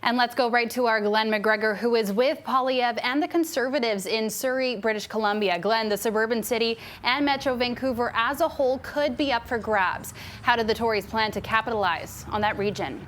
And let's go right to our Glen McGregor, who is with Poilievre and the Conservatives in Surrey, British Columbia. Glen, the suburban city and Metro Vancouver as a whole could be up for grabs. How did the Tories plan to capitalize on that region?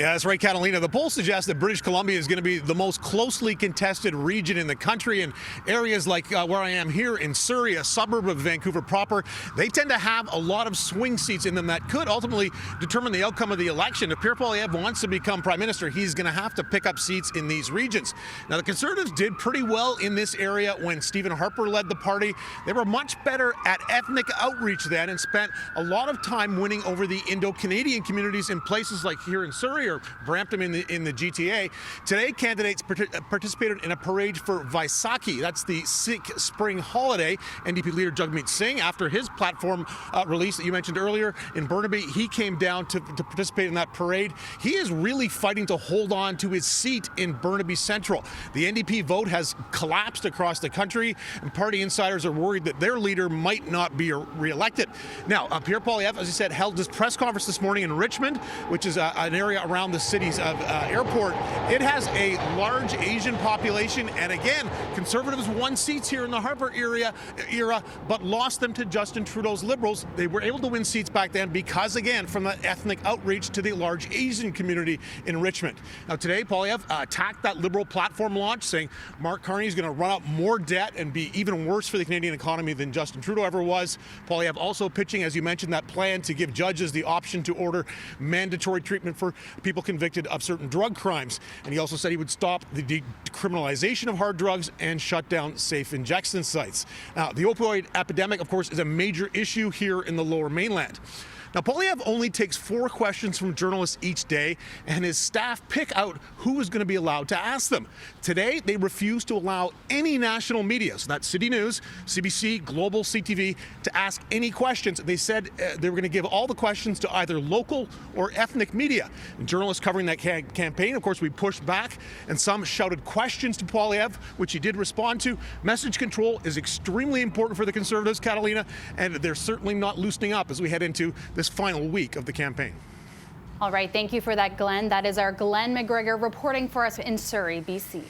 Yeah, that's right, Catalina. The poll suggests that British Columbia is going to be the most closely contested region in the country, and areas like where I am here in Surrey, a suburb of Vancouver proper, they tend to have a lot of swing seats in them that could ultimately determine the outcome of the election. If Pierre Poilievre wants to become Prime Minister, he's going to have to pick up seats in these regions. Now, the Conservatives did pretty well in this area when Stephen Harper led the party. They were much better at ethnic outreach then and spent a lot of time winning over the Indo-Canadian communities in places like here in Surrey or Brampton in the GTA. Today, candidates participated in a parade for Vaisakhi. That's the Sikh spring holiday. NDP leader Jagmeet Singh, after his platform release that you mentioned earlier in Burnaby, he came down to participate in that parade. He is really fighting to hold on to his seat in Burnaby Central. The NDP vote has collapsed across the country, and party insiders are worried that their leader might not be re-elected. Now, Pierre Poilievre, as I said, held this press conference this morning in Richmond, which is an area around the city's airport. It has a large Asian population, and again, Conservatives won seats here in the Harper era, but lost them to Justin Trudeau's Liberals. They were able to win seats back then because, again, from the ethnic outreach to the large Asian community in Richmond. Now, today, Poilievre attacked that Liberal platform launch, saying Mark Carney is going to run up more debt and be even worse for the Canadian economy than Justin Trudeau ever was. Poilievre also pitching, as you mentioned, that plan to give judges the option to order mandatory treatment for people convicted of certain drug crimes. And he also said he would stop the decriminalization of hard drugs and shut down safe injection sites. Now, the opioid epidemic, of course, is a major issue here in the Lower Mainland. Now, Poilievre only takes 4 questions from journalists each day, and his staff pick out who is going to be allowed to ask them. Today, they refuse to allow any national media, so that's City News, CBC, Global, CTV, to ask any questions. They said they were going to give all the questions to either local or ethnic media. And journalists covering that campaign, of course, we pushed back, and some shouted questions to Poilievre, which he did respond to. Message control is extremely important for the Conservatives, Catalina, and they're certainly not loosening up as we head into this final week of the campaign. All right, thank you for that, Glen. That is our Glen McGregor reporting for us in Surrey, BC.